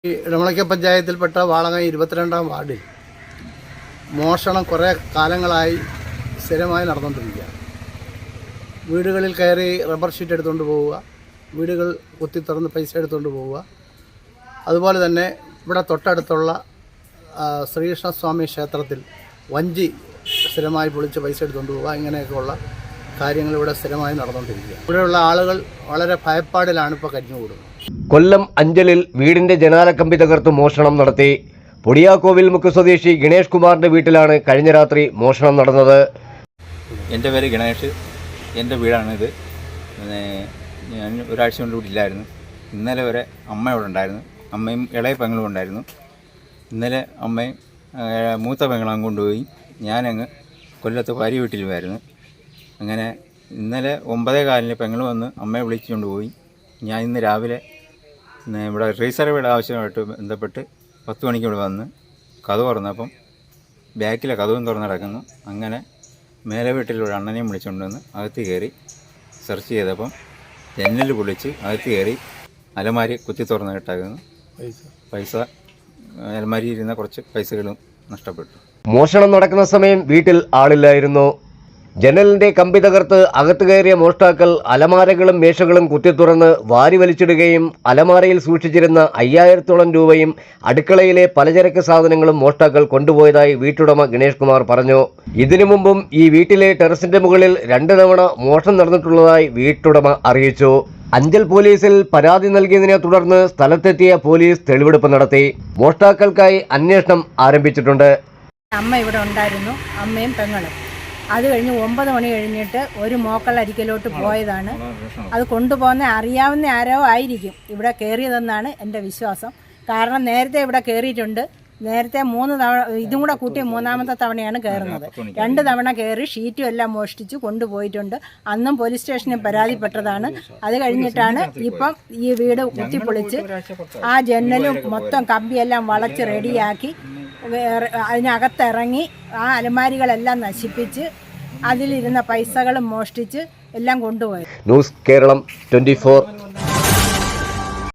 ഈ ഇടമളയ്ക്ക പഞ്ചായത്തിൽപ്പെട്ട വാളകം 22-ാം വാർഡിൽ മോഷണം കുറേ കാലങ്ങളായി സ്ഥിരമായി നടന്നുകൊണ്ടിരിക്കുകയാണ്. വീടുകളിൽ കയറി റബ്ബർ ഷീറ്റ് എടുത്തുകൊണ്ട് പോവുക, വീടുകൾ കുത്തിത്തുറന്ന് പൈസ എടുത്തുകൊണ്ട് പോവുക. അതുപോലെ തന്നെ ഇവിടെ തൊട്ടടുത്തുള്ള ശ്രീകൃഷ്ണസ്വാമി ക്ഷേത്രത്തിൽ വഞ്ചി സ്ഥിരമായി പൊളിച്ച് പൈസ എടുത്തുകൊണ്ട് പോവുക. ഇങ്ങനെയൊക്കെയുള്ള കാര്യങ്ങൾ ഇവിടെ സ്ഥിരമായി നടന്നുകൊണ്ടിരിക്കുകയാണ്. ഇവിടെയുള്ള ആളുകൾ വളരെ ഭയപ്പാടിലാണ് ഇപ്പോൾ കഴിഞ്ഞുകൂടുന്നത്. കൊല്ലം അഞ്ചലിൽ വീടിന്റെ ജനാലക്കമ്പി തകർത്ത് മോഷണം നടത്തി. പൊടിയാക്കോവിൽ മുക്ക് സ്വദേശി ഗണേഷ് കുമാറിന്റെ വീട്ടിലാണ് കഴിഞ്ഞ രാത്രി മോഷണം നടന്നത്. എൻ്റെ പേര് ഗണേഷ്, എൻ്റെ വീടാണിത്. ഞാൻ ഒരാഴ്ച കൊണ്ട് ഇവിടെ ഇല്ലായിരുന്നു. ഇന്നലെ വരെ അമ്മ ഇവിടെ ഉണ്ടായിരുന്നു. അമ്മയും ഇളയ പെങ്ങളും ഉണ്ടായിരുന്നു. ഇന്നലെ അമ്മയും മൂത്ത പെങ്ങളും കൊണ്ടുപോയി. ഞാനങ്ങ് കൊല്ലത്ത് ഭാര്യ വീട്ടിലുമായിരുന്നു. അങ്ങനെ ഇന്നലെ 9:15 പെങ്ങൾ വന്ന് അമ്മയെ വിളിച്ചുകൊണ്ട് പോയി. ഞാൻ ഇന്ന് രാവിലെ ഇവിടെ റീസർവേയുടെ ആവശ്യമായിട്ട് ബന്ധപ്പെട്ട് 10 മണിക്ക് ഇവിടെ വന്ന് കതവ് തുറന്നപ്പം ബാക്കിലെ കതവും തുറന്ന് കിടക്കുന്നു. അങ്ങനെ മേലെ വീട്ടിലൂടെ അണ്ണനെയും വിളിച്ചുകൊണ്ട് വന്ന് അകത്ത് കയറി സെർച്ച് ചെയ്തപ്പം ജനൽ പൊളിച്ച് അകത്ത് കയറി അലമാരി കുത്തി തുറന്ന് കിട്ടാക്കുന്നു. പൈസ അലമാരിയിൽ ഇരുന്ന കുറച്ച് പൈസകളും നഷ്ടപ്പെട്ടു. മോഷണം നടക്കുന്ന സമയം വീട്ടിൽ ആളില്ലായിരുന്നു. ജനലിന്റെ കമ്പി തകർത്ത് അകത്ത് കയറിയ മോഷ്ടാക്കൾ അലമാരകളും മേശകളും കുത്തിത്തുറന്ന് വാരി വലിച്ചിടുകയും അലമാരയിൽ സൂക്ഷിച്ചിരുന്ന 5000-ഓളം രൂപയും അടുക്കളയിലെ പലചരക്ക് സാധനങ്ങളും മോഷ്ടാക്കൾ കൊണ്ടുപോയതായി വീട്ടുടമ ഗണേഷ് കുമാർ പറഞ്ഞു. ഇതിനു മുമ്പും ഈ വീട്ടിലെ ടെറസിന്റെ മുകളിൽ 2 തവണ മോഷണം നടന്നിട്ടുള്ളതായി വീട്ടുടമ അറിയിച്ചു. അഞ്ചൽ പോലീസിൽ പരാതി നൽകിയതിനെ തുടർന്ന് സ്ഥലത്തെത്തിയ പോലീസ് തെളിവെടുപ്പ് നടത്തി. മോഷ്ടാക്കൾക്കായി അന്വേഷണം ആരംഭിച്ചിട്ടുണ്ട്. അമ്മ ഇവിടെ ഉണ്ടായിരുന്നു, അമ്മയും പെങ്ങളും. അത് കഴിഞ്ഞ് 9 മണി കഴിഞ്ഞിട്ട് ഒരു മോക്കൾ അരിക്കലോട്ട് പോയതാണ്. അത് കൊണ്ടുപോകുന്ന അറിയാവുന്ന ആരോ ആയിരിക്കും ഇവിടെ കയറിയതെന്നാണ് എൻ്റെ വിശ്വാസം. കാരണം നേരത്തെ ഇവിടെ കയറിയിട്ടുണ്ട്. നേരത്തെ 3 തവണ, ഇതും കൂടെ കൂട്ടി 3ാമത്തെ തവണയാണ് കയറുന്നത്. 2 തവണ കയറി ഷീറ്റും എല്ലാം മോഷ്ടിച്ച് കൊണ്ടുപോയിട്ടുണ്ട്. അന്നും പോലീസ് സ്റ്റേഷനിൽ പരാതിപ്പെട്ടതാണ്. അത് കഴിഞ്ഞിട്ടാണ് ഇപ്പം ഈ വീട് കുത്തിപ്പൊളിച്ച് ആ ജനലും മൊത്തം കമ്പിയെല്ലാം വളച്ച് റെഡിയാക്കി അതിനകത്തിറങ്ങി ആ അലമാരികളെല്ലാം നശിപ്പിച്ച് അതിലിരുന്ന പൈസകളും മോഷ്ടിച്ച് എല്ലാം കൊണ്ടുപോയി. ന്യൂസ് കേരളം 24